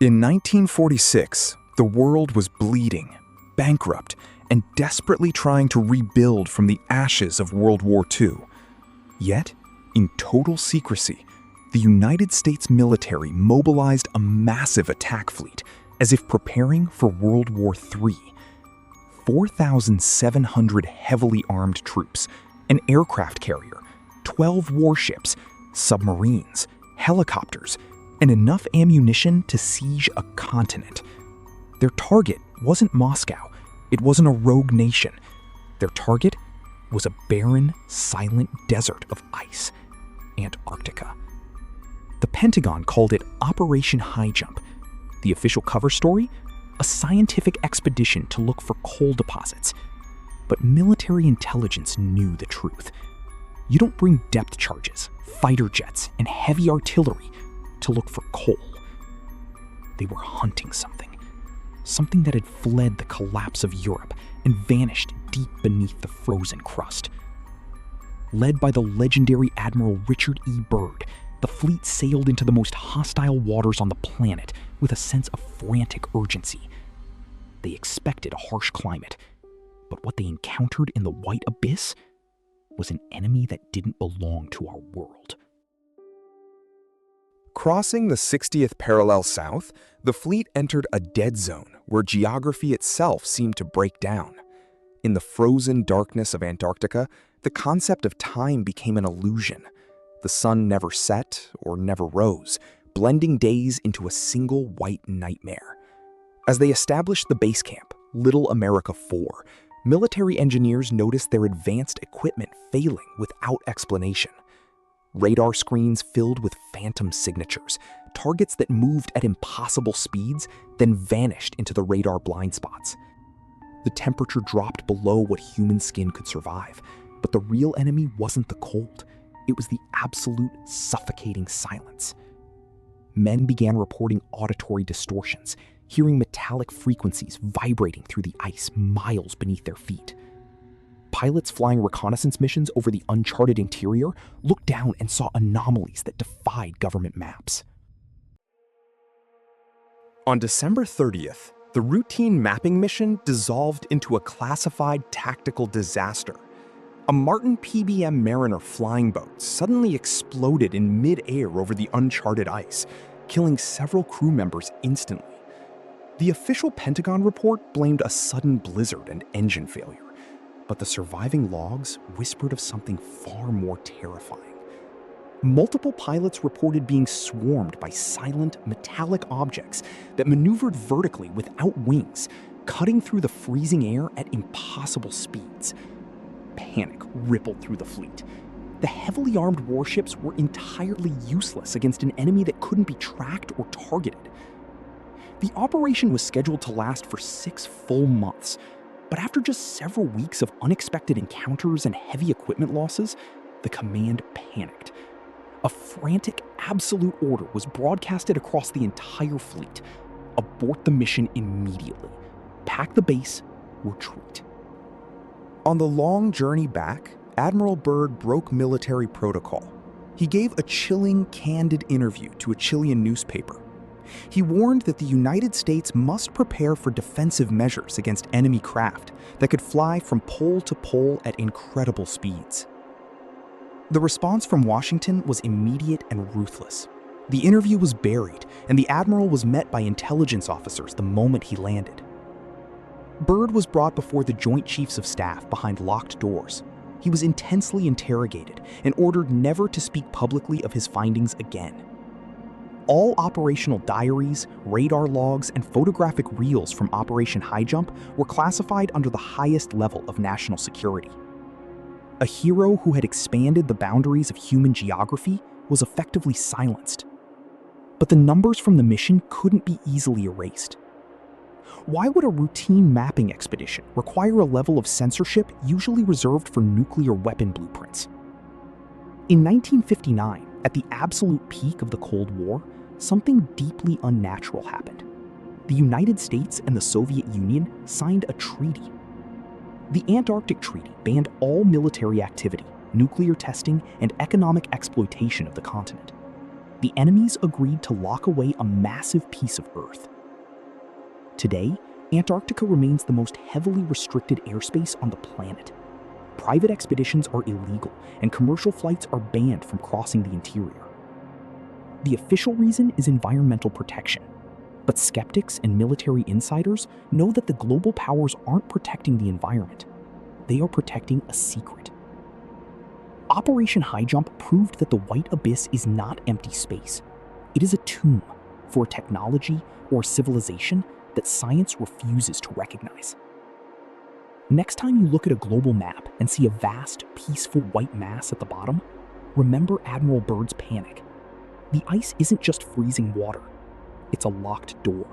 In 1946, the world was bleeding, bankrupt, and desperately trying to rebuild from the ashes of World War II. Yet, in total secrecy, the United States military mobilized a massive attack fleet as if preparing for World War III. 4,700 heavily armed troops, an aircraft carrier, 12 warships, submarines, helicopters, and enough ammunition to siege a continent. Their target wasn't Moscow. It wasn't a rogue nation. Their target was a barren, silent desert of ice, Antarctica. The Pentagon called it Operation Highjump. The official cover story? A scientific expedition to look for coal deposits. But military intelligence knew the truth. You don't bring depth charges, fighter jets, and heavy artillery to look for coal. They were hunting something that had fled the collapse of Europe and vanished deep beneath the frozen crust. Led by the legendary Admiral Richard E. Byrd, the fleet sailed into the most hostile waters on the planet with a sense of frantic urgency. They expected a harsh climate, but what they encountered in the white abyss was an enemy that didn't belong to our world. Crossing the 60th parallel south, the fleet entered a dead zone where geography itself seemed to break down. In the frozen darkness of Antarctica, the concept of time became an illusion. The sun never set or never rose, blending days into a single white nightmare. As they established the base camp, Little America 4, military engineers noticed their advanced equipment failing without explanation. Radar screens filled with phantom signatures, targets that moved at impossible speeds, then vanished into the radar blind spots. The temperature dropped below what human skin could survive, but the real enemy wasn't the cold. It was the absolute suffocating silence. Men began reporting auditory distortions, hearing metallic frequencies vibrating through the ice miles beneath their feet. Pilots flying reconnaissance missions over the uncharted interior looked down and saw anomalies that defied government maps. On December 30th, the routine mapping mission dissolved into a classified tactical disaster. A Martin PBM Mariner flying boat suddenly exploded in mid-air over the uncharted ice, killing several crew members instantly. The official Pentagon report blamed a sudden blizzard and engine failure, but the surviving logs whispered of something far more terrifying. Multiple pilots reported being swarmed by silent, metallic objects that maneuvered vertically without wings, cutting through the freezing air at impossible speeds. Panic rippled through the fleet. The heavily armed warships were entirely useless against an enemy that couldn't be tracked or targeted. The operation was scheduled to last for 6 full months, but after just several weeks of unexpected encounters and heavy equipment losses, the command panicked. A frantic, absolute order was broadcasted across the entire fleet. Abort the mission immediately. Pack the base, retreat. On the long journey back, Admiral Byrd broke military protocol. He gave a chilling, candid interview to a Chilean newspaper. He warned that the United States must prepare for defensive measures against enemy craft that could fly from pole to pole at incredible speeds. The response from Washington was immediate and ruthless. The interview was buried, and the admiral was met by intelligence officers the moment he landed. Byrd was brought before the Joint Chiefs of Staff behind locked doors. He was intensely interrogated and ordered never to speak publicly of his findings again. All operational diaries, radar logs, and photographic reels from Operation Highjump were classified under the highest level of national security. A hero who had expanded the boundaries of human geography was effectively silenced. But the numbers from the mission couldn't be easily erased. Why would a routine mapping expedition require a level of censorship usually reserved for nuclear weapon blueprints? In 1959, at the absolute peak of the Cold War, something deeply unnatural happened. The United States and the Soviet Union signed a treaty. The Antarctic Treaty banned all military activity, nuclear testing, and economic exploitation of the continent. the enemies agreed to lock away a massive piece of Earth. Today, Antarctica remains the most heavily restricted airspace on the planet. Private expeditions are illegal, and commercial flights are banned from crossing the interior. The official reason is environmental protection, but skeptics and military insiders know that the global powers aren't protecting the environment. They are protecting a secret. Operation Highjump proved that the White Abyss is not empty space. It is a tomb for a technology or civilization that science refuses to recognize. Next time you look at a global map and see a vast, peaceful white mass at the bottom, remember Admiral Byrd's panic. The ice isn't just freezing water, it's a locked door.